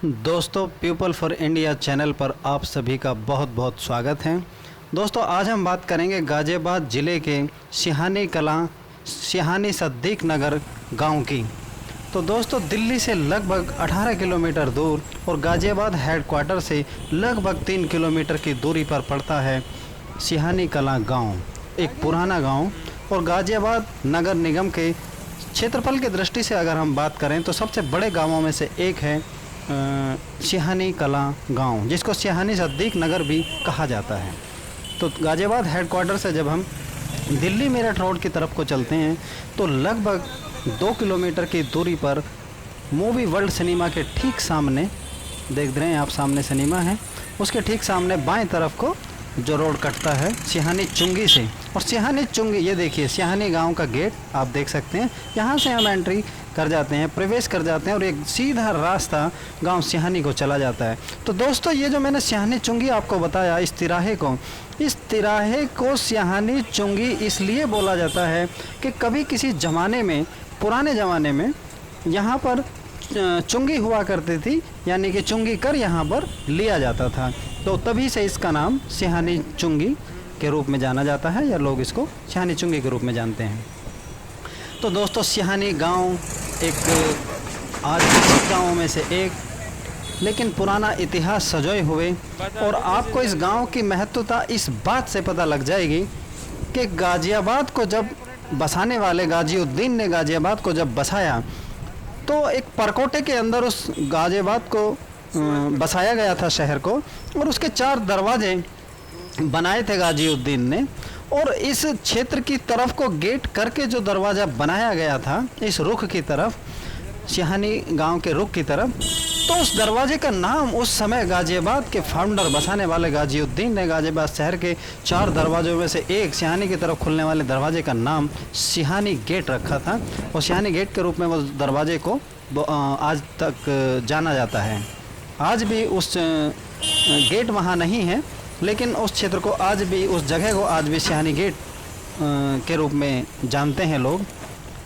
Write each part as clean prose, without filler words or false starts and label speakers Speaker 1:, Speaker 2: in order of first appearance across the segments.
Speaker 1: दोस्तों, people for India channel पर आप सभी का बहुत बहुत स्वागत है। दोस्तों, आज हम बात करेंगे गाज़ियाबाद ज़िले के सिहानी कलां सिहानी सद्दीक नगर गांव की। तो दोस्तों, दिल्ली से लगभग 18 किलोमीटर दूर और गाज़ियाबाद हेडक्वार्टर से लगभग 3 किलोमीटर की दूरी पर पड़ता है सिहानी कलां गांव। एक पुराना गांव और गाज़ियाबाद नगर निगम के क्षेत्रफल की दृष्टि से अगर हम बात करें तो सबसे बड़े गांवों में से एक है सिहानी कलां गांव, जिसको सिहानी सद्दीक नगर भी कहा जाता है। तो गाज़ियाबाद हेडक्वार्टर से जब हम दिल्ली मेरठ रोड की तरफ को चलते हैं तो लगभग 2 किलोमीटर की दूरी पर मूवी वर्ल्ड सिनेमा के ठीक सामने देख रहे हैं आप, सामने सिनेमा है, उसके ठीक सामने बाएं तरफ को जो रोड कटता है सिहानी चुंगी से। और सिहानी चुंगी, ये देखिए सिहानी गांव का गेट आप देख सकते हैं। यहाँ से हम एंट्री कर जाते हैं, प्रवेश कर जाते हैं और एक सीधा रास्ता गांव सिहानी को चला जाता है। तो दोस्तों, ये जो मैंने सिहानी चुंगी आपको बताया, इस तिराहे को सिहानी चुंगी इसलिए बोला जाता है कि कभी किसी ज़माने में, पुराने ज़माने में यहाँ पर चुंगी हुआ करती थी, यानी कि चुंगी कर यहाँ पर लिया जाता था। तो तभी से इसका नाम सिहानी चुंगी के रूप में जाना जाता है, या लोग इसको सिहानी चुंगी के रूप में जानते हैं। तो दोस्तों, सिहानी गांव एक आदिवासी गाँव में से एक, लेकिन पुराना इतिहास सजोए हुए, और आपको इस गांव की महत्वता इस बात से पता लग जाएगी कि गाज़ियाबाद को जब बसाने वाले गाज़ीउद्दीन ने गाज़ियाबाद को जब बसाया तो एक परकोटे के अंदर उस गाज़ियाबाद को बसाया गया था शहर को, और उसके 4 दरवाजे बनाए थे गाज़ीउद्दीन ने। और इस क्षेत्र की तरफ को गेट करके जो दरवाज़ा बनाया गया था इस रुख की तरफ, सिहानी गांव के रुख की तरफ, तो उस दरवाजे का नाम उस समय गाज़ियाबाद के फाउंडर, बसाने वाले गाज़ीउद्दीन ने गाज़ियाबाद शहर के 4 दरवाज़ों में से एक सिहानी की तरफ खुलने वाले दरवाजे का नाम सिहानी गेट रखा था। और सिहानी गेट के रूप में वो दरवाजे को आज तक जाना जाता है। आज भी उस गेट वहाँ नहीं है, लेकिन उस क्षेत्र को आज भी, उस जगह को आज भी सिहानी गेट के रूप में जानते हैं लोग।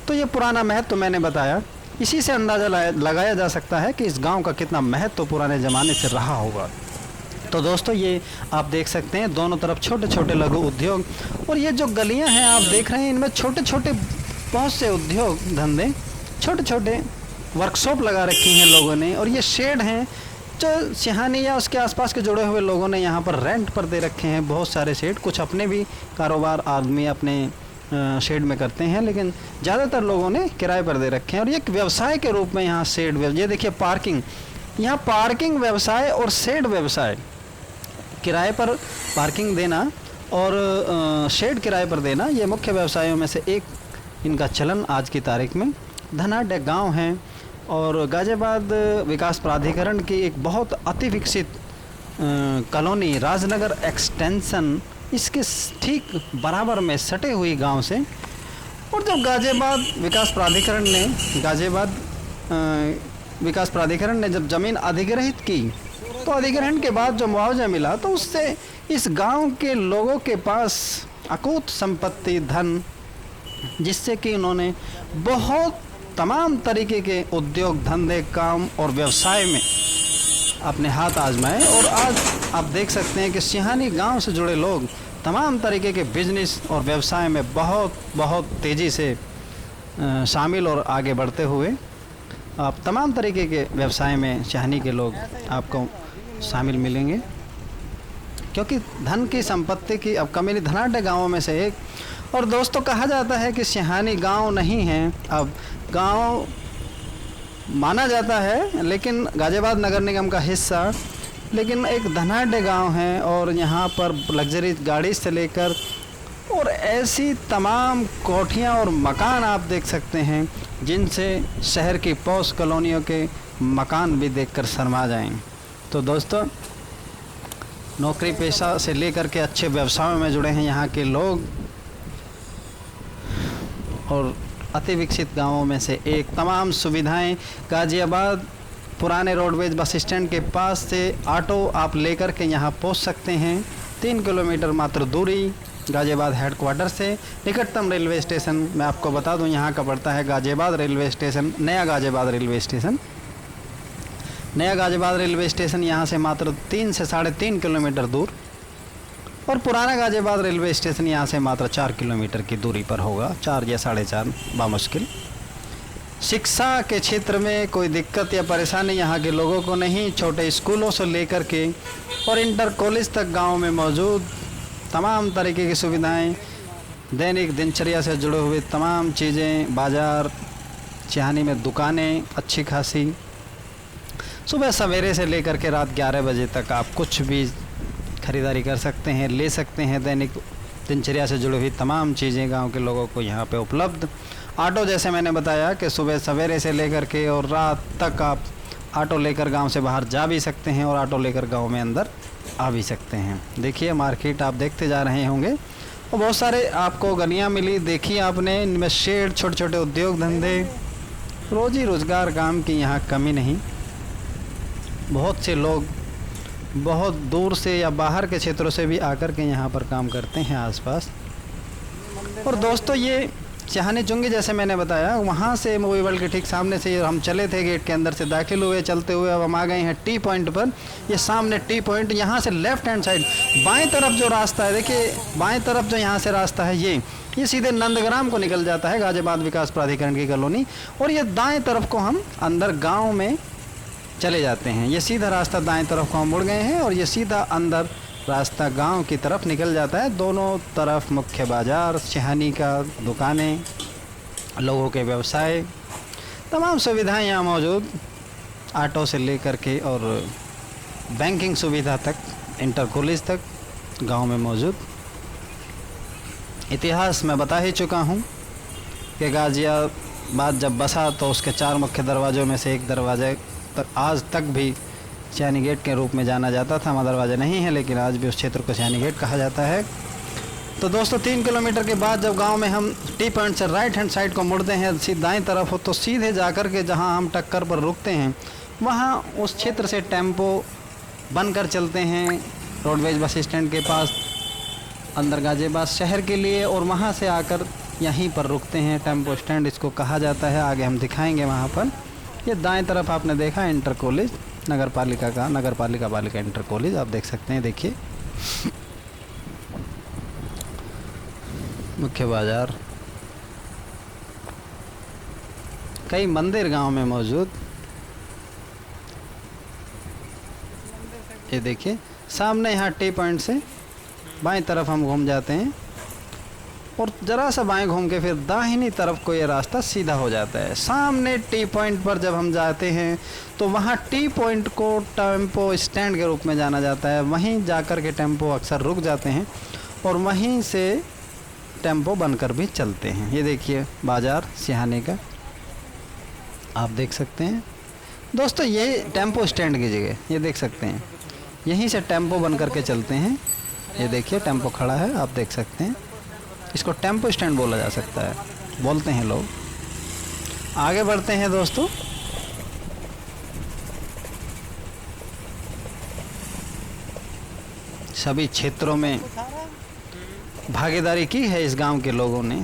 Speaker 1: तो ये पुराना महत्व मैंने बताया, इसी से अंदाज़ा लगाया जा सकता है कि इस गांव का कितना महत्व पुराने ज़माने से रहा होगा। तो दोस्तों, ये आप देख सकते हैं दोनों तरफ छोटे छोटे लघु उद्योग, और ये जो गलियां हैं आप देख रहे हैं, इनमें छोटे छोटे बहुत से उद्योग धंधे, छोटे छोटे वर्कशॉप लगा रखी हैं लोगों ने। और ये शेड हैं जो सिहानी या उसके आसपास के जुड़े हुए लोगों ने यहाँ पर रेंट पर दे रखे हैं, बहुत सारे शेड। कुछ अपने भी कारोबार आदमी अपने शेड में करते हैं, लेकिन ज़्यादातर लोगों ने किराए पर दे रखे हैं। और ये एक व्यवसाय के रूप में यहाँ शेड, ये देखिए पार्किंग, यहाँ पार्किंग व्यवसाय और शेड व्यवसाय, किराए पर पार्किंग देना और शेड किराए पर देना, ये मुख्य व्यवसायों में से एक इनका चलन आज की तारीख में। धनाढ्य गांव हैं और गाज़ियाबाद विकास प्राधिकरण की एक बहुत अति विकसित कॉलोनी राजनगर एक्सटेंशन इसके ठीक बराबर में सटे हुई गांव से। और जब गाज़ियाबाद विकास प्राधिकरण ने जब ज़मीन अधिग्रहित की, तो अधिग्रहण के बाद जो मुआवजा मिला, तो उससे इस गांव के लोगों के पास अकूत संपत्ति, धन, जिससे कि उन्होंने बहुत तमाम तरीके के उद्योग धंधे, काम और व्यवसाय में अपने हाथ आजमाए। और आज आप देख सकते हैं कि सिहानी गांव से जुड़े लोग तमाम तरीके के बिजनेस और व्यवसाय में बहुत तेज़ी से शामिल और आगे बढ़ते हुए आप तमाम तरीके के व्यवसाय में सिहानी के लोग आपको शामिल मिलेंगे, क्योंकि धन की, संपत्ति की अब कमी नहीं, धनाढ्य गाँवों में से एक। और दोस्तों, कहा जाता है कि सिहानी गांव नहीं है, अब गांव माना जाता है, लेकिन गाज़ियाबाद नगर निगम का हिस्सा, लेकिन एक धनाढ्य गांव है। और यहाँ पर लग्जरी गाड़ी से लेकर और ऐसी तमाम कोठियाँ और मकान आप देख सकते हैं, जिनसे शहर की पॉश कॉलोनियों के मकान भी देखकर शर्मा जाएं। तो दोस्तों, नौकरी पेशा से लेकर के अच्छे व्यवसायों में जुड़े हैं यहाँ के लोग, और अति विकसित गांवों में से एक। तमाम सुविधाएं गाज़ियाबाद पुराने रोडवेज बस स्टैंड के पास से ऑटो आप लेकर के यहाँ पहुँच सकते हैं। 3 किलोमीटर मात्र दूरी गाज़ियाबाद हेडक्वार्टर से। निकटतम रेलवे स्टेशन मैं आपको बता दूं यहाँ का पड़ता है गाज़ियाबाद रेलवे स्टेशन, नया गाज़ियाबाद रेलवे स्टेशन। नया गाजियाबाद रेलवे स्टेशन यहाँ से मात्र 3 से 3.5 किलोमीटर दूर, और पुराना गाजियाबाद रेलवे स्टेशन यहाँ से मात्र 4 किलोमीटर की दूरी पर होगा, 4 या 4.5 बामुश्किल। शिक्षा के क्षेत्र में कोई दिक्कत या परेशानी यहाँ के लोगों को नहीं। छोटे स्कूलों से लेकर के और इंटर कॉलेज तक गांव में मौजूद तमाम तरीके की सुविधाएं, दैनिक दिनचर्या से जुड़े हुए तमाम चीज़ें, बाज़ार, सिहानी में दुकानें अच्छी खासी। सुबह सवेरे से लेकर के रात 11 बजे तक आप कुछ भी ख़रीदारी कर सकते हैं, ले सकते हैं। दैनिक दिनचर्या से जुड़ी हुई तमाम चीज़ें गांव के लोगों को यहाँ पे उपलब्ध। ऑटो, जैसे मैंने बताया कि सुबह सवेरे से लेकर के और रात तक आप ऑटो लेकर गांव से बाहर जा भी सकते हैं और ऑटो लेकर गांव में अंदर आ भी सकते हैं। देखिए मार्केट आप देखते जा रहे होंगे और बहुत सारे आपको गलियाँ मिली, देखिए आपने, इनमें शेड, छोटे छोटे उद्योग धंधे, रोज़ी रोज़गार, काम की यहाँ कमी नहीं। बहुत से लोग बहुत दूर से या बाहर के क्षेत्रों से भी आकर के यहाँ पर काम करते हैं आसपास। और दोस्तों ये सिहानी चुंगी, जैसे मैंने बताया, वहाँ से मूवी वर्ल्ड के ठीक सामने से हम चले थे, गेट के अंदर से दाखिल हुए चलते हुए, अब हम आ गए हैं टी पॉइंट पर। ये सामने टी पॉइंट, यहाँ से लेफ़्ट हैंड साइड बाएं तरफ जो रास्ता है, देखिए बाएं तरफ जो यहाँ से रास्ता है ये सीधे नंदग्राम को निकल जाता है, गाजियाबाद विकास प्राधिकरण की कॉलोनी। और ये दाएँ तरफ को हम अंदर गाँव में चले जाते हैं। ये सीधा रास्ता दाएं तरफ को हम मुड़ गए हैं और ये सीधा अंदर रास्ता गांव की तरफ निकल जाता है। दोनों तरफ मुख्य बाज़ार, सिहानी का दुकानें, लोगों के व्यवसाय, तमाम सुविधाएं यहाँ मौजूद, ऑटो से लेकर के और बैंकिंग सुविधा तक, इंटर कॉलेज तक गांव में मौजूद। इतिहास मैं बता ही चुका हूँ कि गाजियाबाद जब बसा तो उसके 4 मुख्य दरवाज़ों में से एक दरवाज़े आज तक भी सिहानी गेट के रूप में जाना जाता था। वहाँ दरवाज़ा नहीं है, लेकिन आज भी उस क्षेत्र को सिहानी गेट कहा जाता है। तो दोस्तों 3 किलोमीटर के बाद जब गांव में हम टी पॉइंट से राइट हैंड साइड को मुड़ते हैं, सीधे दाएं तरफ हो, तो सीधे जाकर के जहां हम टक्कर पर रुकते हैं, वहां उस क्षेत्र से टेम्पो बनकर चलते हैं रोडवेज बस स्टैंड के पास अंदर गाजियाबाद शहर के लिए, और वहाँ से आकर यहीं पर रुकते हैं। टेम्पो स्टैंड इसको कहा जाता है, आगे हम दिखाएँगे वहाँ पर। ये दाएं तरफ आपने देखा इंटर कॉलेज, नगर पालिका बालिका इंटर कॉलेज आप देख सकते हैं। देखिए मुख्य बाजार, कई मंदिर गांव में मौजूद। ये देखिए सामने यहाँ टी पॉइंट से बाएं तरफ हम घूम जाते हैं और ज़रा सा बाएं घूम के फिर दाहिनी तरफ को ये रास्ता सीधा हो जाता है। सामने टी पॉइंट पर जब हम जाते हैं तो वहाँ टी पॉइंट को टेम्पो स्टैंड के रूप में जाना जाता है। वहीं जाकर के टेम्पो अक्सर रुक जाते हैं और वहीं से टेम्पो बनकर भी चलते हैं। ये देखिए बाज़ार सिहानी का आप देख सकते हैं दोस्तों, ये टेम्पो स्टैंड की जगह, ये देख सकते हैं, यहीं से टेम्पो बनकर के चलते हैं। ये देखिए टेम्पो खड़ा है, आप देख सकते हैं। इसको टेम्पो स्टैंड बोला जा सकता है, बोलते हैं लोग। आगे बढ़ते हैं दोस्तों। सभी क्षेत्रों में भागीदारी की है इस गांव के लोगों ने।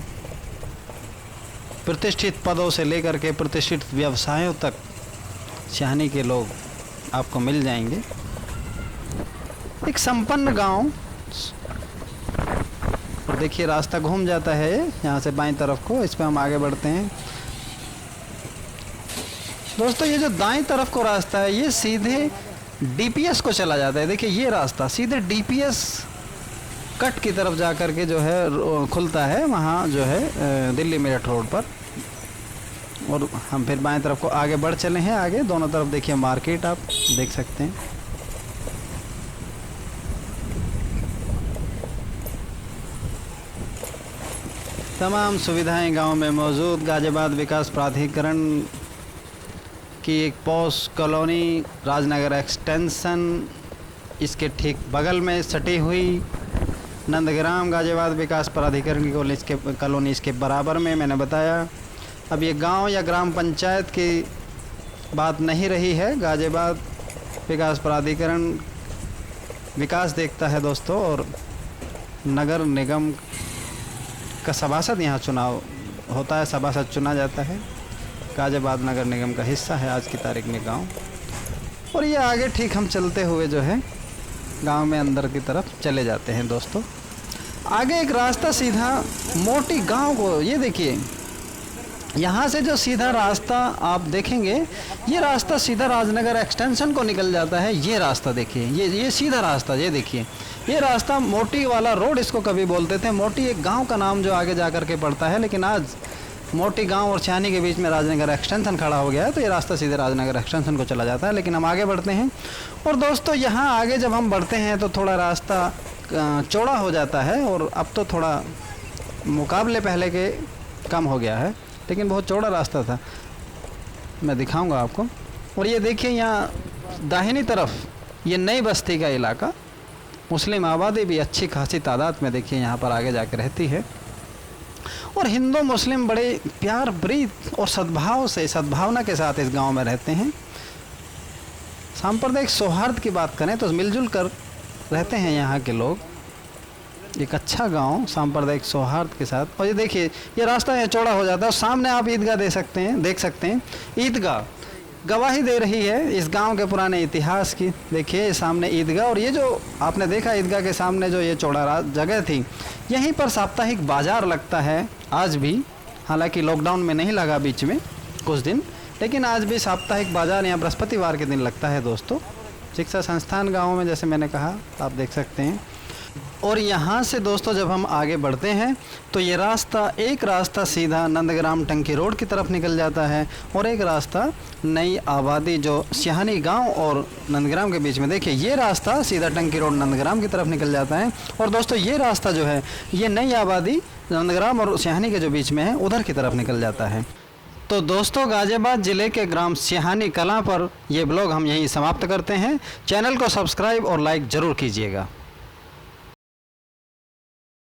Speaker 1: प्रतिष्ठित पदों से लेकर के प्रतिष्ठित व्यवसायों तक सिहानी के लोग आपको मिल जाएंगे। एक संपन्न गांव। और देखिए रास्ता घूम जाता है यहाँ से बाएं तरफ को, इस पे हम आगे बढ़ते हैं दोस्तों। ये जो दाएं तरफ को रास्ता है ये सीधे डीपीएस को चला जाता है। देखिए ये रास्ता सीधे डीपीएस कट की तरफ जा कर के जो है खुलता है, वहाँ जो है दिल्ली मेरठ रोड पर। और हम फिर बाएं तरफ को आगे बढ़ चले हैं। आगे दोनों तरफ देखिए मार्केट आप देख सकते हैं। तमाम सुविधाएं गांव में मौजूद। गाजियाबाद विकास प्राधिकरण की एक पॉश कॉलोनी राजनगर एक्सटेंशन, इसके ठीक बगल में सटी हुई नंदग्राम गाजियाबाद विकास प्राधिकरण की कॉलोनी इसके बराबर में। मैंने बताया अब ये गांव या ग्राम पंचायत की बात नहीं रही है, गाजियाबाद विकास प्राधिकरण विकास देखता है दोस्तों। और नगर निगम का सभासद यहाँ चुनाव होता है, सभासद चुना जाता है। गाजियाबाद नगर निगम का हिस्सा है आज की तारीख में गांव। और ये आगे ठीक हम चलते हुए जो है गांव में अंदर की तरफ चले जाते हैं दोस्तों। आगे एक रास्ता सीधा मोटी गांव को, ये देखिए यहाँ से जो सीधा रास्ता आप देखेंगे, ये रास्ता सीधा राजनगर एक्सटेंशन को निकल जाता है। ये रास्ता देखिए, ये सीधा रास्ता, ये देखिए ये रास्ता मोटी वाला रोड इसको कभी बोलते थे। मोटी एक गांव का नाम जो आगे जा कर के पड़ता है, लेकिन आज मोटी गांव और सिहानी के बीच में राजनगर एक्सटेंशन खड़ा हो गया है, तो ये रास्ता सीधे राजनगर एक्सटेंशन को चला जाता है। लेकिन हम आगे बढ़ते हैं और दोस्तों यहाँ आगे जब हम बढ़ते हैं तो थोड़ा रास्ता चौड़ा हो जाता है, और अब तो थोड़ा मुकाबले पहले के कम हो गया है, लेकिन बहुत चौड़ा रास्ता था, मैं दिखाऊंगा आपको। और ये देखिए यहाँ दाहिनी तरफ ये नई बस्ती का इलाका, मुस्लिम आबादी भी अच्छी खासी तादाद में देखिए यहाँ पर आगे जाकर रहती है, और हिंदू मुस्लिम बड़े प्यार प्रीत और सद्भाव से, सद्भावना के साथ इस गांव में रहते हैं। सांप्रदायिक सौहार्द की बात करें तो मिलजुल कर रहते हैं यहाँ के लोग। एक अच्छा गांव सांप्रदायिक सौहार्द के साथ। और ये देखिए ये रास्ता यहाँ चौड़ा हो जाता है, और सामने आप ईदगाह देख सकते हैं। ईदगाह गवाही दे रही है इस गांव के पुराने इतिहास की। देखिए सामने ईदगाह, और ये जो आपने देखा ईदगाह के सामने जो ये चौड़ा जगह थी, यहीं पर साप्ताहिक बाजार लगता है आज भी। हालांकि लॉकडाउन में नहीं लगा बीच में कुछ दिन, लेकिन आज भी साप्ताहिक बाजार यहाँ बृहस्पतिवार के दिन लगता है दोस्तों। शिक्षा संस्थान गाँव में जैसे मैंने कहा, आप देख सकते हैं। और यहाँ से दोस्तों जब हम आगे बढ़ते हैं तो ये रास्ता, एक रास्ता सीधा नंदग्राम टंकी रोड की तरफ निकल जाता है, और एक रास्ता नई आबादी जो सिहानी गांव और नंदग्राम के बीच में, देखिए ये रास्ता सीधा टंकी रोड नंदग्राम की तरफ निकल जाता है। और दोस्तों ये रास्ता जो है ये नई आबादी नंदग्राम और सिहानी के जो बीच में है उधर की तरफ निकल जाता है। तो दोस्तों गाजियाबाद ज़िले के ग्राम सिहानी कलां पर ये ब्लॉग हम यहीं समाप्त करते हैं। चैनल को सब्सक्राइब और लाइक ज़रूर कीजिएगा।